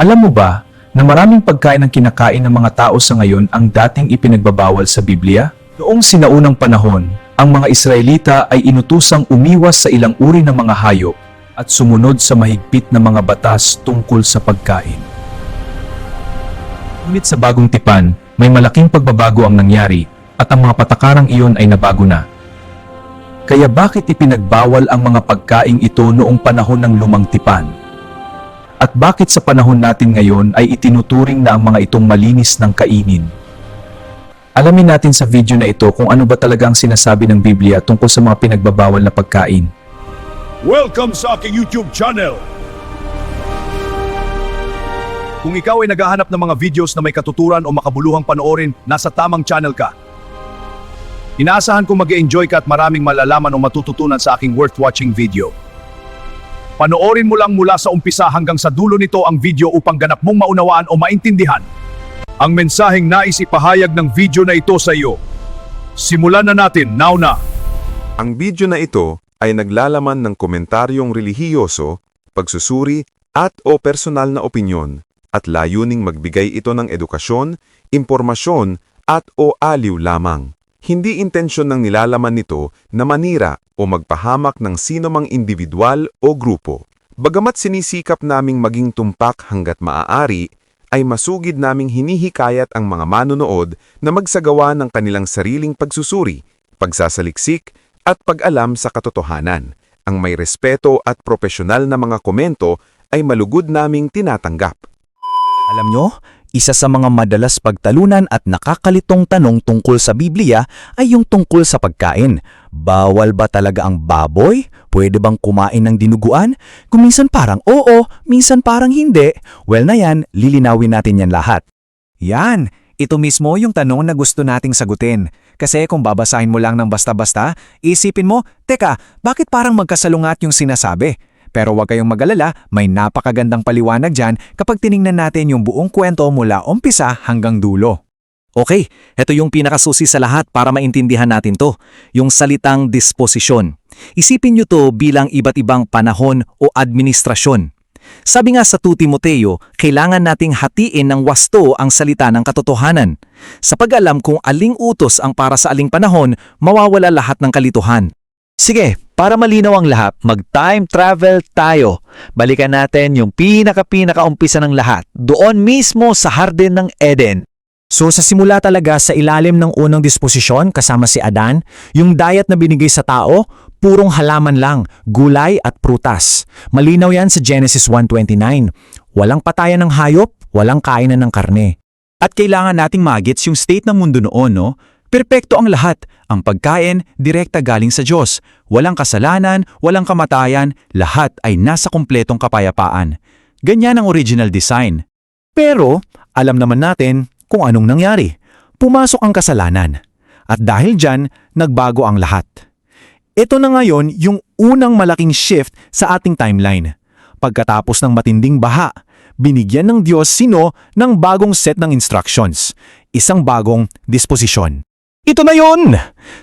Alam mo ba na maraming pagkain ang kinakain ng mga tao sa ngayon ang dating ipinagbabawal sa Biblia? Noong sinaunang panahon, ang mga Israelita ay inutusang umiwas sa ilang uri ng mga hayop at sumunod sa mahigpit na mga batas tungkol sa pagkain. Ngunit sa bagong tipan, may malaking pagbabago ang nangyari at ang mga patakarang iyon ay nabago na. Kaya bakit ipinagbawal ang mga pagkaing ito noong panahon ng lumang tipan? At bakit sa panahon natin ngayon ay itinuturing na ang mga itong malinis ng kainin? Alamin natin sa video na ito kung ano ba talaga ang sinasabi ng Biblia tungkol sa mga pinagbabawal na pagkain. Welcome sa aking YouTube channel! Kung ikaw ay naghahanap ng mga videos na may katuturan o makabuluhang panoorin, nasa tamang channel ka. Inaasahan kong mag-e-enjoy ka at maraming malalaman o matututunan sa aking worth watching video. Panoorin mo lang mula sa umpisa hanggang sa dulo nito ang video upang ganap mong maunawaan o maintindihan ang mensaheng nais ipahayag ng video na ito sa iyo. Simulan na natin, now na! Ang video na ito ay naglalaman ng komentaryong relihiyoso, pagsusuri at o personal na opinyon at layuning magbigay ito ng edukasyon, impormasyon at o aliw lamang. Hindi intensyon ng nilalaman nito na manira o magpahamak ng sino mang individual o grupo. Bagamat sinisikap naming maging tumpak hanggat maaari, ay masugid naming hinihikayat ang mga manonood na magsagawa ng kanilang sariling pagsusuri, pagsasaliksik at pag-alam sa katotohanan. Ang may respeto at profesional na mga komento ay malugod naming tinatanggap. Alam nyo, isa sa mga madalas pagtalunan at nakakalitong tanong tungkol sa Biblia ay yung tungkol sa pagkain. Bawal ba talaga ang baboy? Pwede bang kumain ng dinuguan? Kung minsan parang oo, minsan parang hindi. Well na yan, lilinawin natin yan lahat. Yan, ito mismo yung tanong na gusto nating sagutin. Kasi kung babasahin mo lang ng basta-basta, isipin mo, teka, bakit parang magkasalungat yung sinasabi? Pero huwag kayong mag-alala, may napakagandang paliwanag dyan kapag tiningnan natin yung buong kwento mula umpisa hanggang dulo. Okay, ito yung pinakasusi sa lahat para maintindihan natin to, yung salitang disposisyon. Isipin nyo to bilang iba't ibang panahon o administrasyon. Sabi nga sa 2 Timoteo, kailangan nating hatiin ng wasto ang salita ng katotohanan. Sa pag-alam kung aling utos ang para sa aling panahon, mawawala lahat ng kalituhan. Sige, para malinaw ang lahat, mag-time travel tayo. Balikan natin yung pinaka-umpisa ng lahat, doon mismo sa Hardin ng Eden. So sa simula talaga sa ilalim ng unang disposisyon kasama si Adan, yung diet na binigay sa tao, purong halaman lang, gulay at prutas. Malinaw yan sa Genesis 1:29. Walang patayan ng hayop, walang kainan ng karne. At kailangan nating magets yung state ng mundo noon, no? Perpekto ang lahat. Ang pagkain, direkta galing sa Diyos. Walang kasalanan, walang kamatayan, lahat ay nasa kumpletong kapayapaan. Ganyan ang original design. Pero, alam naman natin kung anong nangyari. Pumasok ang kasalanan. At dahil dyan, nagbago ang lahat. Ito na ngayon yung unang malaking shift sa ating timeline. Pagkatapos ng matinding baha, binigyan ng Diyos sino ng bagong set ng instructions. Isang bagong disposisyon. Ito na yun!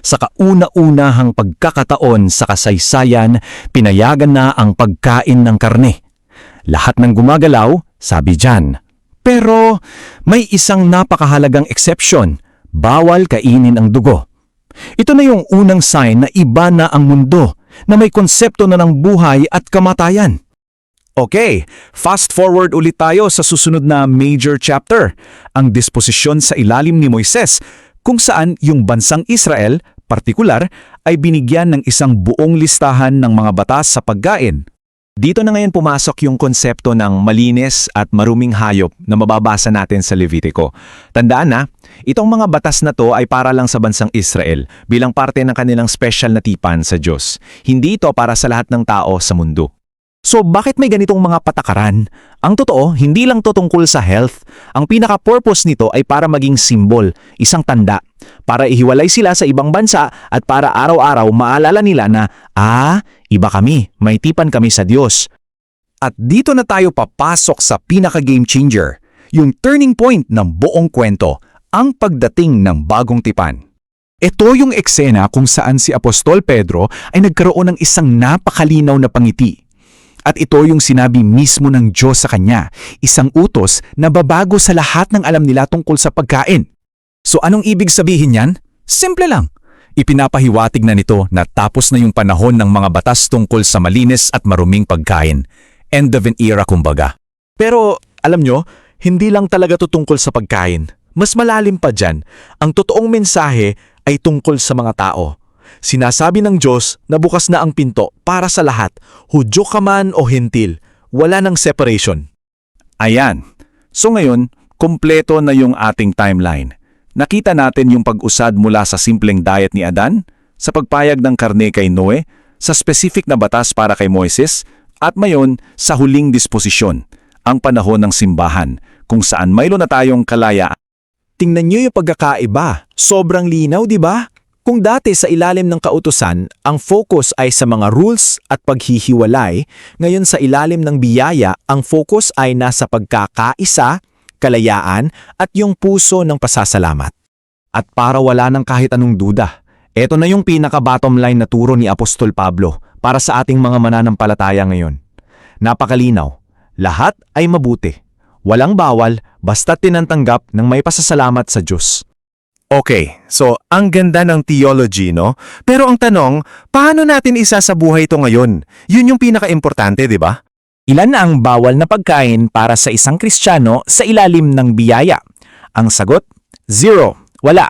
Sa kauna-unahang pagkakataon sa kasaysayan, pinayagan na ang pagkain ng karne. Lahat ng gumagalaw, sabi dyan. Pero may isang napakahalagang exception, bawal kainin ang dugo. Ito na yung unang sign na iba na ang mundo, na may konsepto na ng buhay at kamatayan. Okay, fast forward ulit tayo sa susunod na major chapter, ang disposisyon sa ilalim ni Moises, kung saan yung bansang Israel, partikular, ay binigyan ng isang buong listahan ng mga batas sa pagkain. Dito na ngayon pumasok yung konsepto ng malinis at maruming hayop na mababasa natin sa Levitico. Tandaan na, itong mga batas na to ay para lang sa bansang Israel bilang parte ng kanilang special na tipan sa Diyos. Hindi ito para sa lahat ng tao sa mundo. So bakit may ganitong mga patakaran? Ang totoo, hindi lang to tungkol sa health. Ang pinaka-purpose nito ay para maging symbol, isang tanda. Para ihiwalay sila sa ibang bansa at para araw-araw maalala nila na, iba kami, may tipan kami sa Diyos. At dito na tayo papasok sa pinaka-game changer, yung turning point ng buong kwento, ang pagdating ng bagong tipan. Ito yung eksena kung saan si Apostol Pedro ay nagkaroon ng isang napakalinaw na pangiti. At ito yung sinabi mismo ng Diyos sa kanya, isang utos na babago sa lahat ng alam nila tungkol sa pagkain. So anong ibig sabihin yan? Simple lang. Ipinapahiwatig na nito na tapos na yung panahon ng mga batas tungkol sa malinis at maruming pagkain. End of an era kumbaga. Pero alam nyo, hindi lang talaga to tungkol sa pagkain. Mas malalim pa dyan, ang totoong mensahe ay tungkol sa mga tao. Sinasabi ng Diyos na bukas na ang pinto para sa lahat, Hudyo ka man o Hentil, wala nang separation. Ayan. So ngayon, kumpleto na yung ating timeline. Nakita natin yung pag-usad mula sa simpleng diet ni Adan, sa pagpayag ng karne kay Noe, sa specific na batas para kay Moises, at mayon sa huling disposisyon, ang panahon ng simbahan, kung saan mayroon na tayong kalayaan. Tingnan niyo yung pagkakaiba. Sobrang linaw, di ba? Kung dati sa ilalim ng kautusan, ang focus ay sa mga rules at paghihiwalay, ngayon sa ilalim ng biyaya, ang focus ay nasa pagkakaisa, kalayaan, at yung puso ng pasasalamat. At para wala ng kahit anong duda, ito na yung pinaka-bottom line na turo ni Apostol Pablo para sa ating mga mananampalataya ngayon. Napakalinaw, lahat ay mabuti. Walang bawal, basta tinantanggap ng may pasasalamat sa Diyos. Okay, so ang ganda ng theology, no? Pero ang tanong, paano natin isasabuhay ito ngayon? Yun yung pinaka-importante, di ba? Ilan na ang bawal na pagkain para sa isang Kristiyano sa ilalim ng biyaya? Ang sagot, 0. Wala.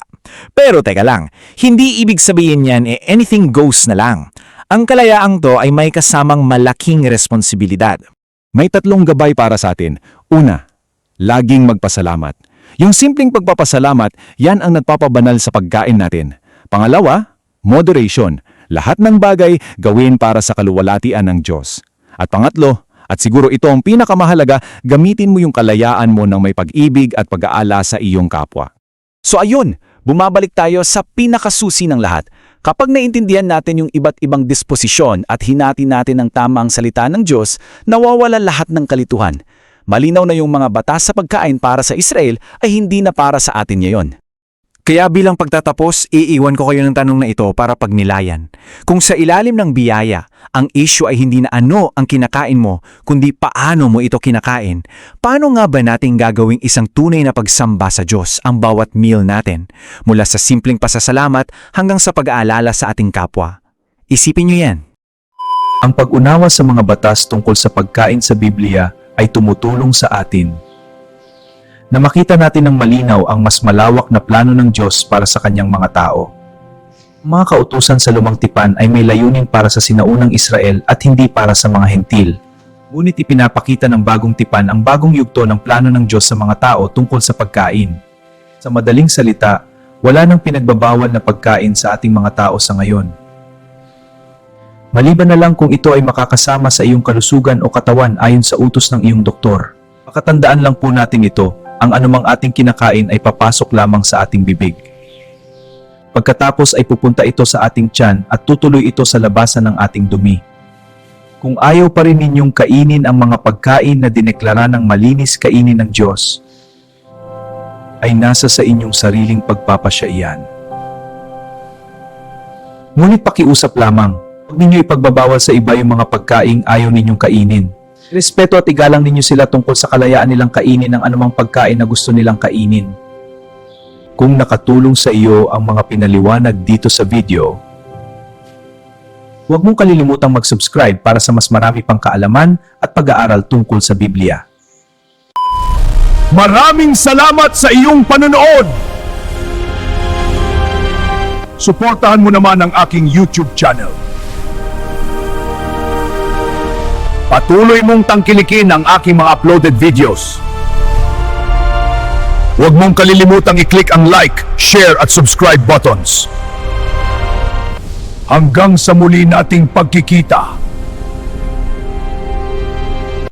Pero teka lang, hindi ibig sabihin yan anything goes na lang. Ang kalayaang to ay may kasamang malaking responsibilidad. May 3 gabay para sa atin. Una, laging magpasalamat. Yung simpleng pagpapasalamat, yan ang nagpapabanal sa pagkain natin. Pangalawa, moderation. Lahat ng bagay gawin para sa kaluwalhatian ng Diyos. At pangatlo, at siguro ito ang pinakamahalaga, gamitin mo yung kalayaan mo ng may pag-ibig at pag-aala sa iyong kapwa. So ayun, bumabalik tayo sa pinakasusi ng lahat. Kapag naintindihan natin yung iba't ibang disposisyon at hinati natin ang tamang salita ng Diyos, nawawala lahat ng kalituhan. Malinaw na yung mga batas sa pagkain para sa Israel ay hindi na para sa atin ngayon. Kaya bilang pagtatapos, iiwan ko kayo ng tanong na ito para pagnilayan. Kung sa ilalim ng biyaya, ang issue ay hindi na ano ang kinakain mo, kundi paano mo ito kinakain, paano nga ba natin gagawing isang tunay na pagsamba sa Diyos ang bawat meal natin, mula sa simpleng pasasalamat hanggang sa pag-aalala sa ating kapwa? Isipin nyo yan. Ang pag-unawa sa mga batas tungkol sa pagkain sa Biblia ay tumutulong sa atin na makita natin ng malinaw ang mas malawak na plano ng Diyos para sa kanyang mga tao. Mga kautusan sa Lumang Tipan ay may layunin para sa sinaunang Israel at hindi para sa mga Hentil. Ngunit ipinapakita ng Bagong Tipan ang bagong yugto ng plano ng Diyos sa mga tao tungkol sa pagkain. Sa madaling salita, wala nang pinagbabawal na pagkain sa ating mga tao sa ngayon. Maliban na lang kung ito ay makakasama sa iyong kalusugan o katawan ayon sa utos ng iyong doktor. Pakatandaan lang po natin ito, ang anumang ating kinakain ay papasok lamang sa ating bibig. Pagkatapos ay pupunta ito sa ating tiyan at tutuloy ito sa labasan ng ating dumi. Kung ayaw pa rin ninyong kainin ang mga pagkain na dineklara ng malinis kainin ng Diyos, ay nasa sa inyong sariling pagpapasya iyan. Ngunit pakiusap lamang, huwag ninyo ipagbabawal sa iba yung mga pagkaing ayaw ninyong kainin. Respeto at igalang ninyo sila tungkol sa kalayaan nilang kainin ang anumang pagkain na gusto nilang kainin. Kung nakatulong sa iyo ang mga pinaliwanag dito sa video, huwag mong kalilimutang mag-subscribe para sa mas marami pang kaalaman at pag-aaral tungkol sa Biblia. Maraming salamat sa iyong panonood! Suportahan mo naman ang aking YouTube channel. Patuloy mong tangkilikin ang aking mga uploaded videos. Huwag mong kalilimutang i-click ang like, share at subscribe buttons. Hanggang sa muli nating pagkikita.